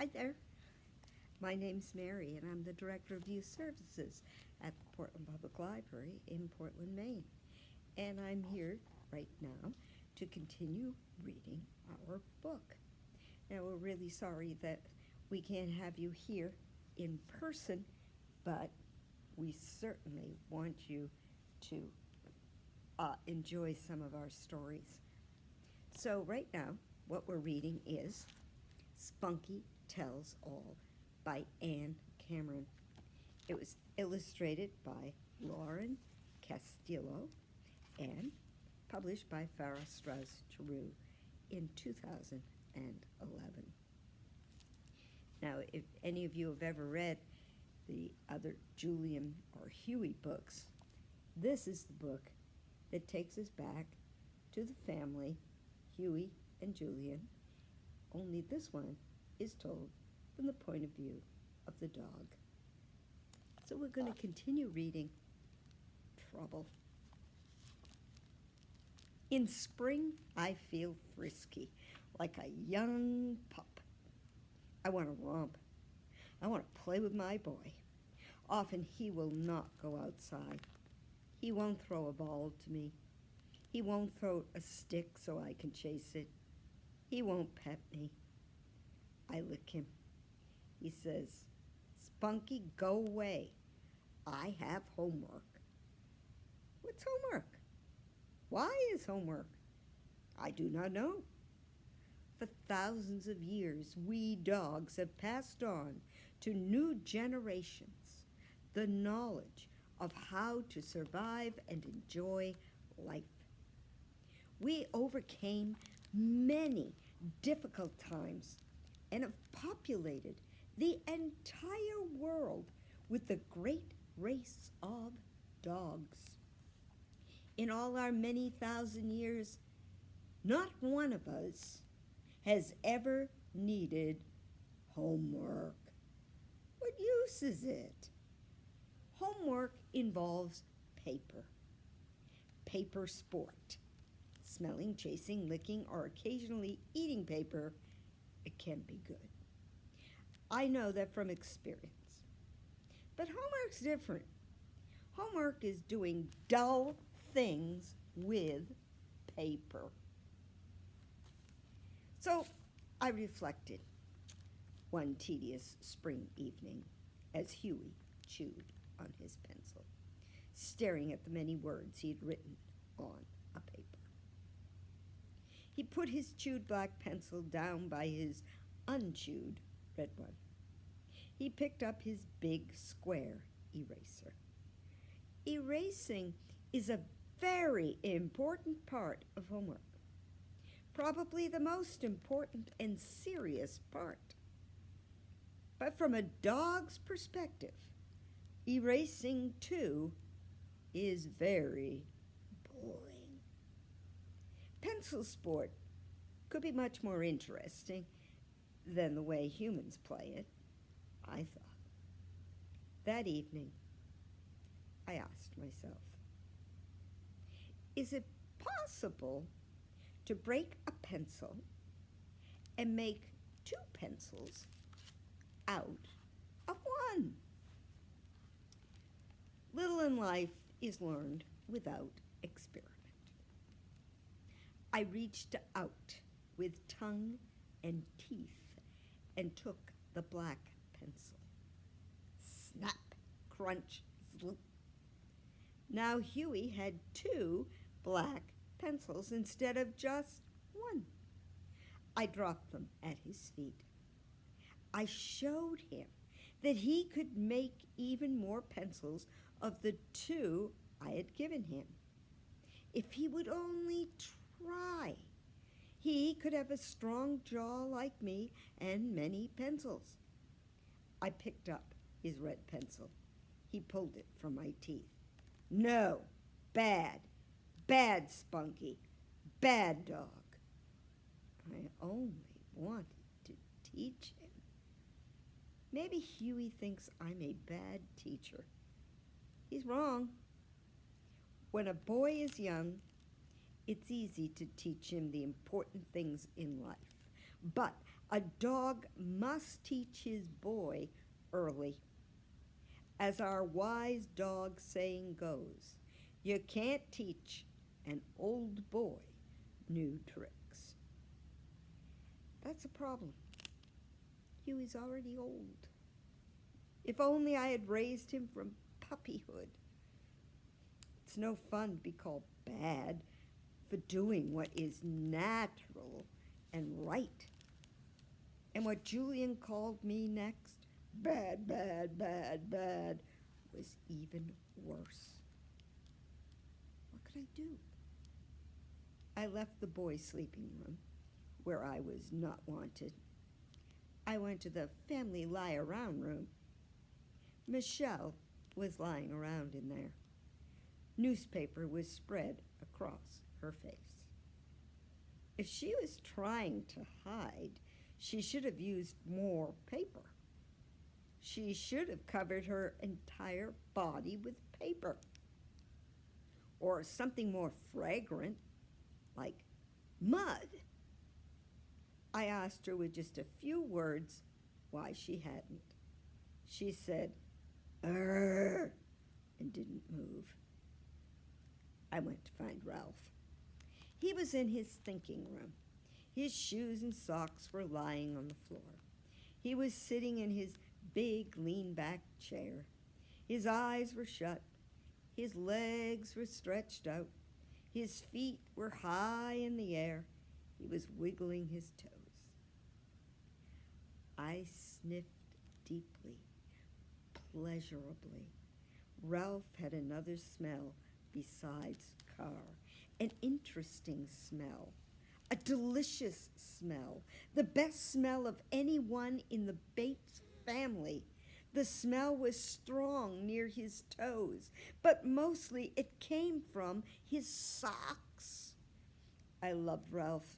Hi there. My name's Mary, and I'm the Director of Youth Services at the Portland Public Library in Portland, Maine. And I'm here right now to continue reading our book. Now, we're really sorry that we can't have you here in person, but we certainly want you to enjoy some of our stories. So right now, what we're reading is Spunky Tells All by Anne Cameron. It was illustrated by Lauren Castillo and published by Farrar, Straus and Giroux in 2011. Now, if any of you have ever read the other Julian or Huey books, this is the book that takes us back to the family, Huey and Julian, only this one is told from the point of view of the dog. So we're going to continue reading Trouble. In spring, I feel frisky, like a young pup. I want to romp. I want to play with my boy. Often he will not go outside. He won't throw a ball to me. He won't throw a stick so I can chase it. He won't pet me. I lick him. He says, "Spunky, go away. I have homework." What's homework? Why is homework? I do not know. For thousands of years, we dogs have passed on to new generations the knowledge of how to survive and enjoy life. We overcame many difficult times and have populated the entire world with the great race of dogs. In all our many thousand years, not one of us has ever needed homework. What use is it? Homework involves paper. Paper sport. Smelling, chasing, licking, or occasionally eating paper, it can be good. I know that from experience. But homework's different. Homework is doing dull things with paper. So I reflected one tedious spring evening as Huey chewed on his pencil, staring at the many words he had written on a paper. He put his chewed black pencil down by his unchewed red one. He picked up his big square eraser. Erasing is a very important part of homework. Probably the most important and serious part. But from a dog's perspective, erasing too is very boring. Pencil sport could be much more interesting than the way humans play it, I thought. That evening, I asked myself, is it possible to break a pencil and make two pencils out of one? Little in life is learned without experiment. I reached out with tongue and teeth and took the black pencil. Snap, crunch, slip. Now Huey had two black pencils instead of just one. I dropped them at his feet. I showed him that he could make even more pencils of the two I had given him. If he would only try, he could have a strong jaw like me and many pencils. I picked up his red pencil. He pulled it from my teeth. No, bad, bad Spunky, bad dog. I only wanted to teach him. Maybe Huey thinks I'm a bad teacher. He's wrong. When a boy is young, it's easy to teach him the important things in life. But A dog must teach his boy early. As our wise dog saying goes, you can't teach an old boy new tricks. That's a problem. Huey's already old. If only I had raised him from puppyhood. It's no fun to be called bad for doing what is natural and right. And what Julian called me next, bad, bad, bad, bad, was even worse. What could I do? I left the boys' sleeping room, where I was not wanted. I went to the family lie-around room. Michelle was lying around in there. Newspaper was spread across her face. If she was trying to hide, she should have used more paper. She should have covered her entire body with paper. Or something more fragrant, like mud. I asked her with just a few words why she hadn't. She said, "Arr," and didn't move. I went to find Ralph. He was in his thinking room. His shoes and socks were lying on the floor. He was sitting in his big lean-back chair. His eyes were shut. His legs were stretched out. His feet were high in the air. He was wiggling his toes. I sniffed deeply, pleasurably. Ralph had another smell besides Carr, an interesting smell, a delicious smell, the best smell of anyone in the Bates family. The smell was strong near his toes, but mostly it came from his socks. I loved Ralph,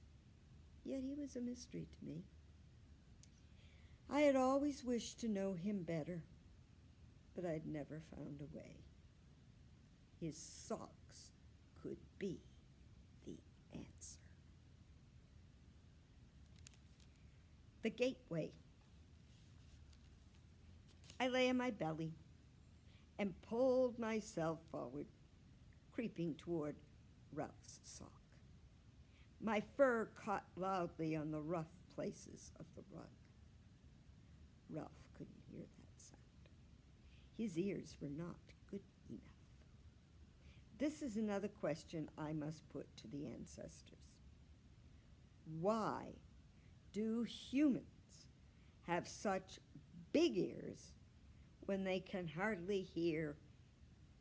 yet he was a mystery to me. I had always wished to know him better, but I'd never found a way. His socks could be the answer. The gateway. I lay on my belly and pulled myself forward, creeping toward Ralph's sock. My fur caught loudly on the rough places of the rug. Ralph couldn't hear that sound. His ears were not good enough. This is another question I must put to the ancestors. Why do humans have such big ears when they can hardly hear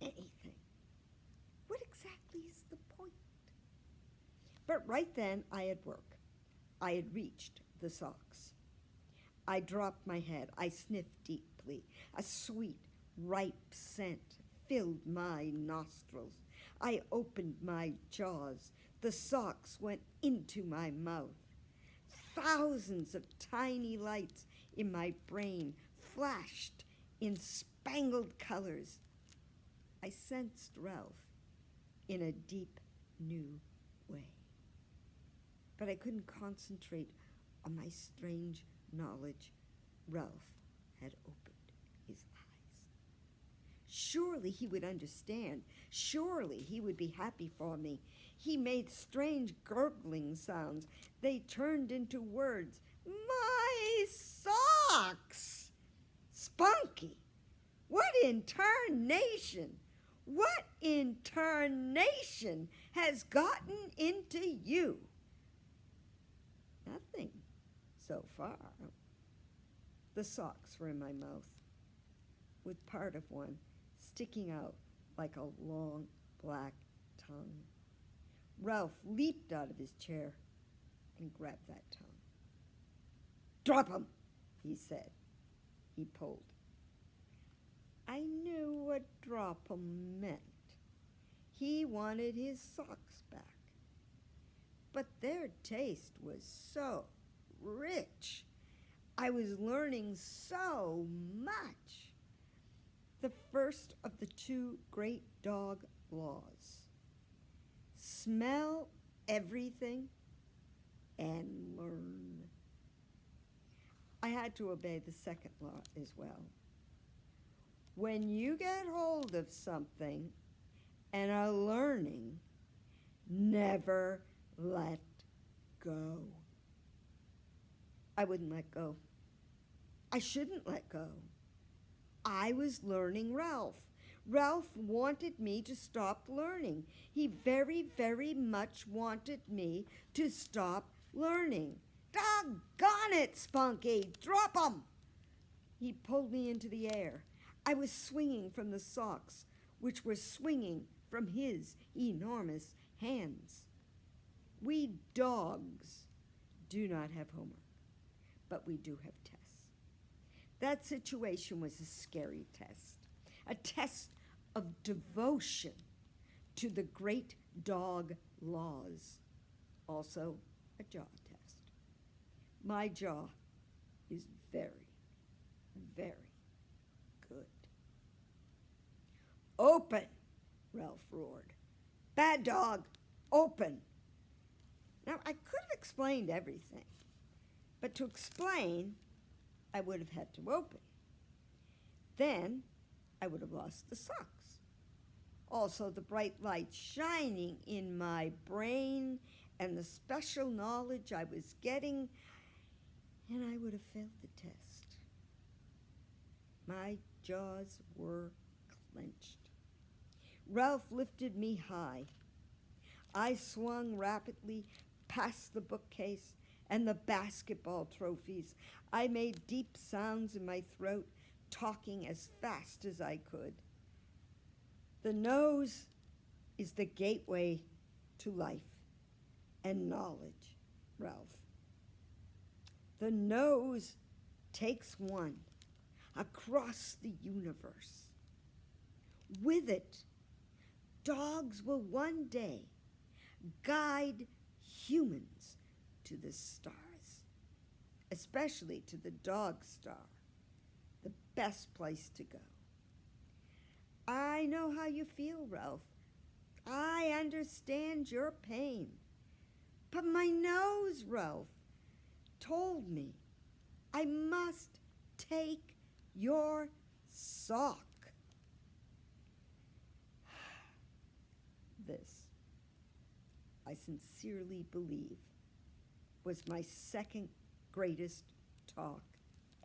anything? What exactly is the point? But right then I had work. I had reached the socks. I dropped my head. I sniffed deeply. A sweet, ripe scent filled my nostrils. I opened my jaws. The socks went into my mouth. Thousands of tiny lights in my brain flashed in spangled colors. I sensed Ralph in a deep, new way. But I couldn't concentrate on my strange knowledge. Ralph had opened his eyes. Surely he would understand. Surely he would be happy for me. He made strange gurgling sounds. They turned into words. My socks! Spunky! What in tarnation? What in tarnation has gotten into you? Nothing so far. The socks were in my mouth, with part of one sticking out like a long black tongue. Ralph leaped out of his chair and grabbed that tongue. "Drop 'em," he said. He pulled. I knew what drop 'em meant. He wanted his socks back. But their taste was so rich. I was learning so much. The first of the two great dog laws. Smell everything and learn. I had to obey the second law as well. When you get hold of something and are learning, never let go. I wouldn't let go. I shouldn't let go. I was learning Ralph. Ralph wanted me to stop learning. He very, very much wanted me to stop learning. Doggone it, Spunky, drop 'em! He pulled me into the air. I was swinging from the socks, which were swinging from his enormous hands. We dogs do not have homework, but we do have tests. That situation was a scary test, a test of devotion to the great dog laws, also a jaw test. My jaw is very, very good. Open, Ralph roared. Bad dog, open. Now, I could have explained everything, but to explain, I would have had to open. Then I would have lost the socks. Also, the bright light shining in my brain and the special knowledge I was getting, and I would have failed the test. My jaws were clenched. Ralph lifted me high. I swung rapidly past the bookcase and the basketball trophies. I made deep sounds in my throat, talking as fast as I could. The nose is the gateway to life and knowledge, Ralph. The nose takes one across the universe. With it, dogs will one day guide humans to the stars, especially to the dog star, the best place to go. I know how you feel, Ralph. I understand your pain. But my nose, Ralph, told me I must take your sock. This, I sincerely believe, was my second greatest talk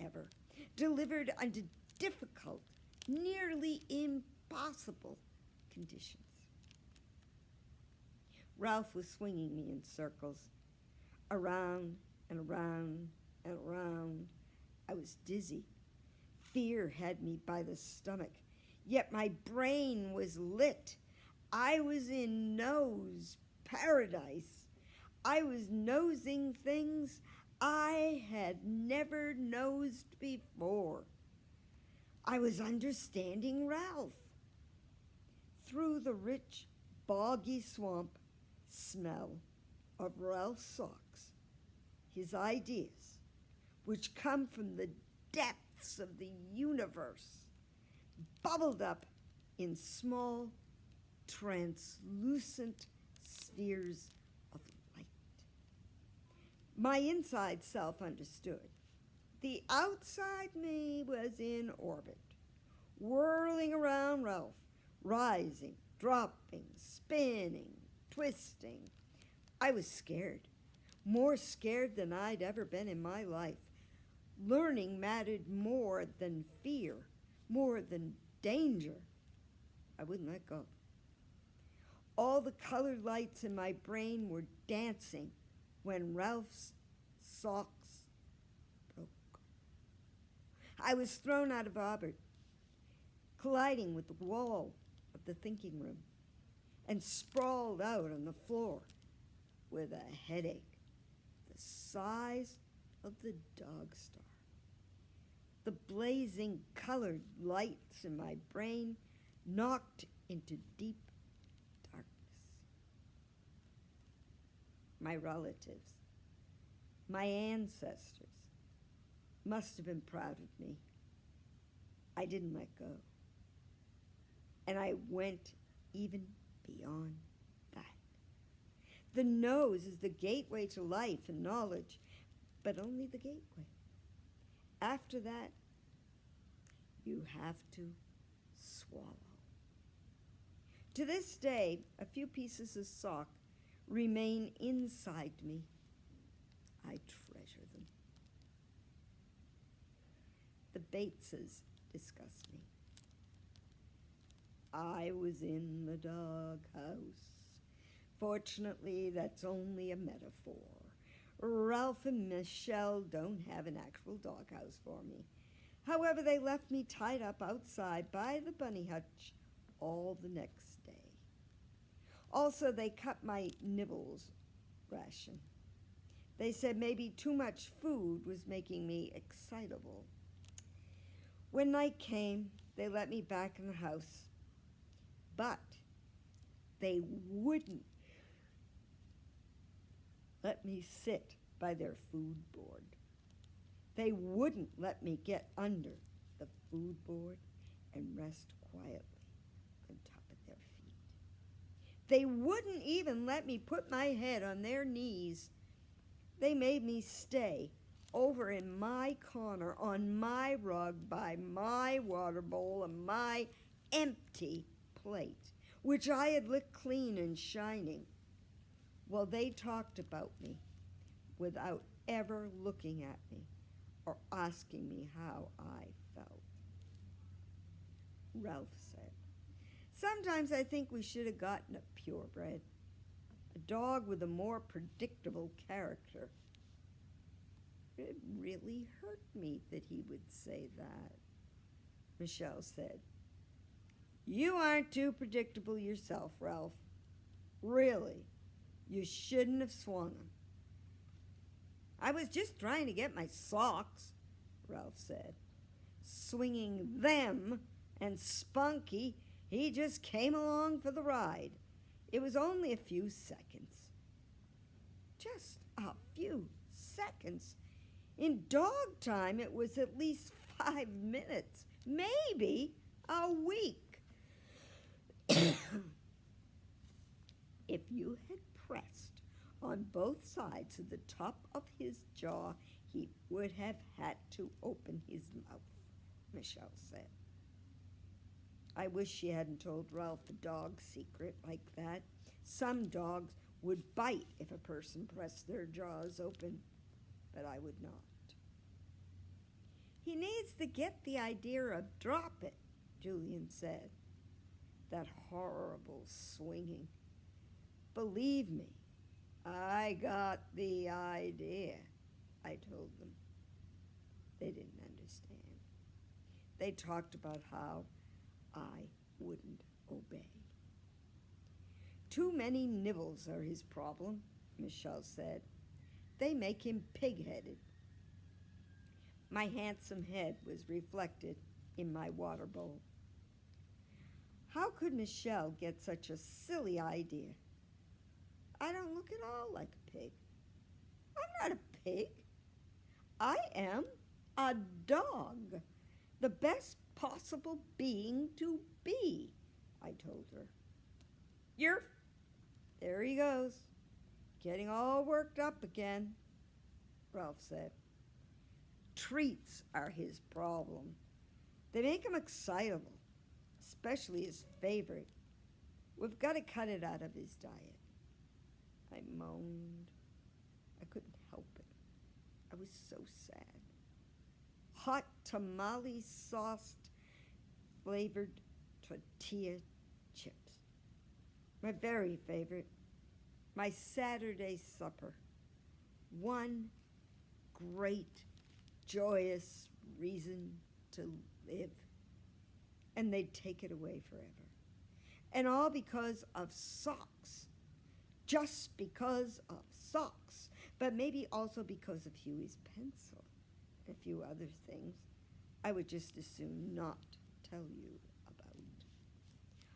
ever, delivered under difficult, nearly impossible conditions. Ralph was swinging me in circles, around and around and around. I was dizzy. Fear had me by the stomach, yet my brain was lit. I was in nose paradise. I was nosing things I had never nosed before. I was understanding Ralph. Through the rich, boggy swamp smell of Ralph's socks, his ideas, which come from the depths of the universe, bubbled up in small, translucent spheres of light. My inside self understood. The outside me was in orbit, whirling around Ralph, rising, dropping, spinning, twisting. I was scared, more scared than I'd ever been in my life. Learning mattered more than fear, more than danger. I wouldn't let go. All the colored lights in my brain were dancing when Ralph's socks broke. I was thrown out of orbit, colliding with the wall of the thinking room, and sprawled out on the floor with a headache the size of the dog star. The blazing colored lights in my brain knocked into deep darkness. My relatives, my ancestors, must have been proud of me. I didn't let go. And I went even beyond that. The nose is the gateway to life and knowledge, but only the gateway. After that, you have to swallow. To this day, a few pieces of sock remain inside me. I treasure them. The Bateses disgust me. I was in the doghouse. Fortunately, that's only a metaphor. Ralph and Michelle don't have an actual doghouse for me. However, they left me tied up outside by the bunny hutch all the next day. Also, they cut my nibbles ration. They said maybe too much food was making me excitable. When night came, they let me back in the house, but they wouldn't let me sit by their food board. They wouldn't let me get under the food board and rest quietly on top of their feet. They wouldn't even let me put my head on their knees. They made me stay over in my corner on my rug by my water bowl and my empty plate, which I had licked clean and shining. Well, they talked about me without ever looking at me or asking me how I felt. Ralph said, "Sometimes I think we should have gotten a purebred, a dog with a more predictable character." It really hurt me that he would say that. Michelle said, "You aren't too predictable yourself, Ralph. Really, you shouldn't have swung him." "I was just trying to get my socks," Ralph said. "Swinging them and Spunky, he just came along for the ride. It was only a few seconds." Just a few seconds. In dog time, it was at least 5 minutes, maybe a week. If you had pressed on both sides of the top of his jaw, he would have had to open his mouth, Michelle said. I wish she hadn't told Ralph a dog secret like that. Some dogs would bite if a person pressed their jaws open, but I would not. "He needs to get the idea of drop it," Julian said. "That horrible swinging. Believe me, I got the idea," I told them. They didn't understand. They talked about how I wouldn't obey. "Too many nibbles are his problem," Michelle said. "They make him pig-headed." My handsome head was reflected in my water bowl. How could Michelle get such a silly idea? I don't look at all like a pig. I'm not a pig. I am a dog, the best possible being to be, I told her. There he goes, getting all worked up again, Ralph said. Treats are his problem. They make him excitable, especially his favorite. We've got to cut it out of his diet. I moaned. I couldn't help it. I was so sad. Hot tamale sauced flavored tortilla chips. My very favorite. My Saturday supper. One great, joyous reason to live. And they'd take it away forever. And all because of socks. Just because of socks. But maybe also because of Huey's pencil. And a few other things I would just as soon not tell you about.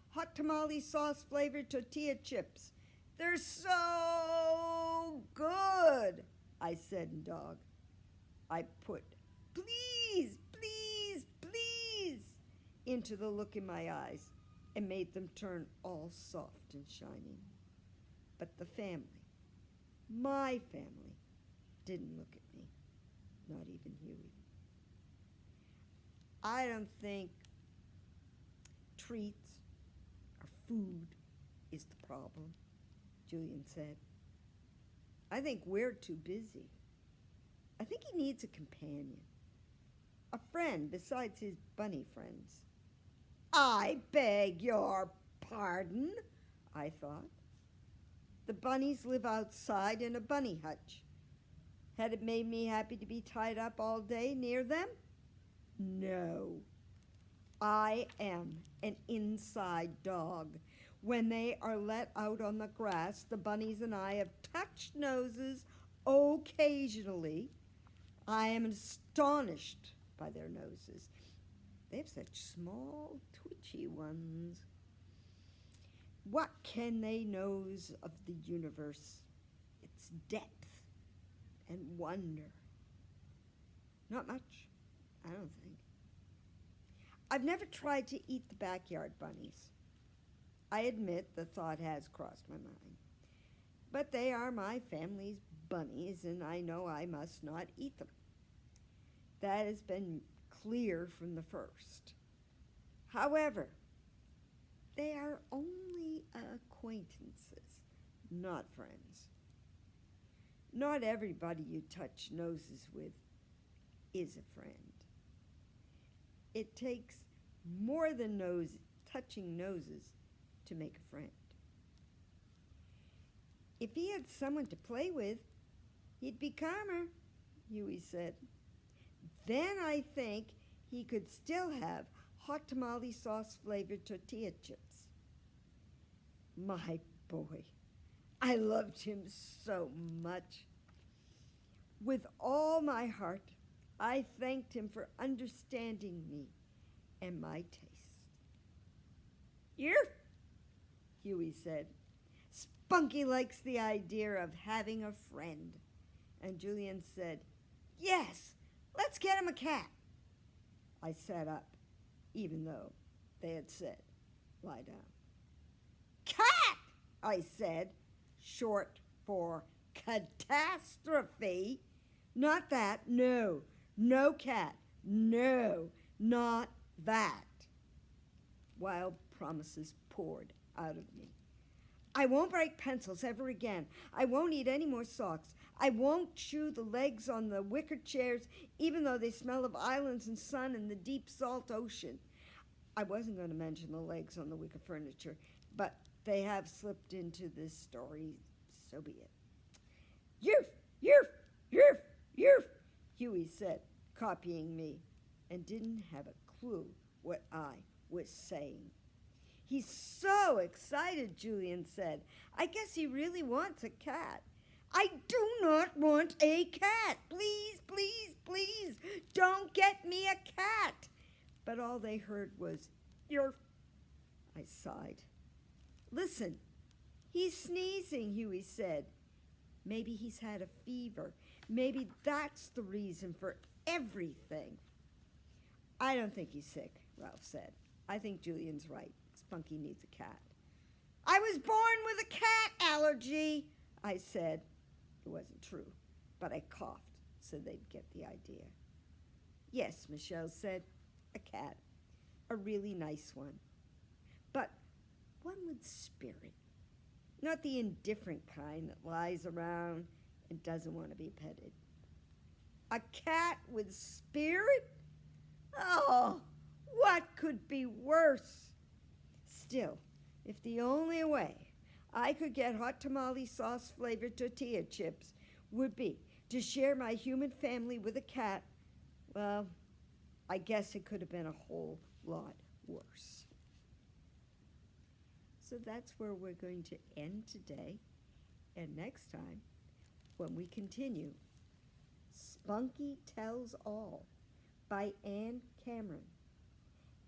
Hot tamale sauce flavored tortilla chips. They're so good, I said in dog. I put please, please, please into the look in my eyes and made them turn all soft and shining. But the family, my family, didn't look at me, not even Huey. I don't think treats or food is the problem, Julian said. I think we're too busy. I think he needs a companion, a friend besides his bunny friends. I beg your pardon, I thought. The bunnies live outside in a bunny hutch. Had it made me happy to be tied up all day near them? No. I am an inside dog. When they are let out on the grass, the bunnies and I have touched noses occasionally. I am astonished by their noses. They have such small, twitchy ones. What can they know of the universe? Its depth and wonder. Not much, I don't think. I've never tried to eat the backyard bunnies. I admit the thought has crossed my mind. But they are my family's bunnies, and I know I must not eat them. That has been clear from the first. However, they are only acquaintances, not friends. Not everybody you touch noses with is a friend. It takes more than touching noses to make a friend. If he had someone to play with, he'd be calmer, Huey said. Then I think he could still have hot tamale sauce flavored tortilla chips. My boy, I loved him so much. With all my heart, I thanked him for understanding me and my taste. Yerf, Huey said. Spunky likes the idea of having a friend. And Julian said, yes, let's get him a cat. I sat up, even though they had said, lie down. Cat, I said, short for catastrophe. Not that, no. No cat, no, not that. Wild promises poured out of me. I won't break pencils ever again. I won't eat any more socks. I won't chew the legs on the wicker chairs, even though they smell of islands and sun and the deep salt ocean. I wasn't going to mention the legs on the wicker furniture, but they have slipped into this story, so be it. Yerf, yerf, yerf, yerf, Huey said, copying me, and didn't have a clue what I was saying. He's so excited, Julian said. I guess he really wants a cat. I do not want a cat. Please, please, please, don't get me a cat. But all they heard was, yerf. I sighed. Listen, he's sneezing, Huey said. Maybe he's had a fever. Maybe that's the reason for everything. I don't think he's sick, Ralph said. I think Julian's right. Spunky needs a cat. I was born with a cat allergy, I said. It wasn't true, but I coughed so they'd get the idea. Yes, Michelle said, a cat. A really nice one. But one with spirit. Not the indifferent kind that lies around and doesn't want to be petted. A cat with spirit? Oh, what could be worse? Still, if the only way I could get hot tamale sauce flavored tortilla chips would be to share my human family with a cat, well, I guess it could have been a whole lot worse. So that's where we're going to end today. And next time, when we continue, Spunky Tells All by Anne Cameron,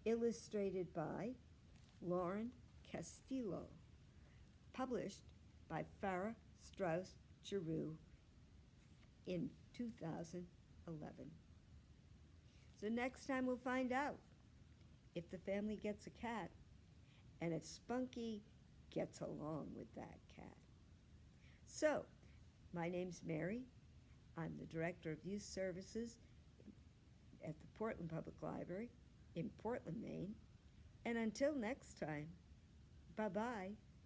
illustrated by Lauren Castillo, published by Farrar, Straus, Giroux in 2011. So next time we'll find out if the family gets a cat and if Spunky gets along with that cat. So, my name's Mary. I'm the Director of Youth Services at the Portland Public Library in Portland, Maine. And until next time, bye-bye.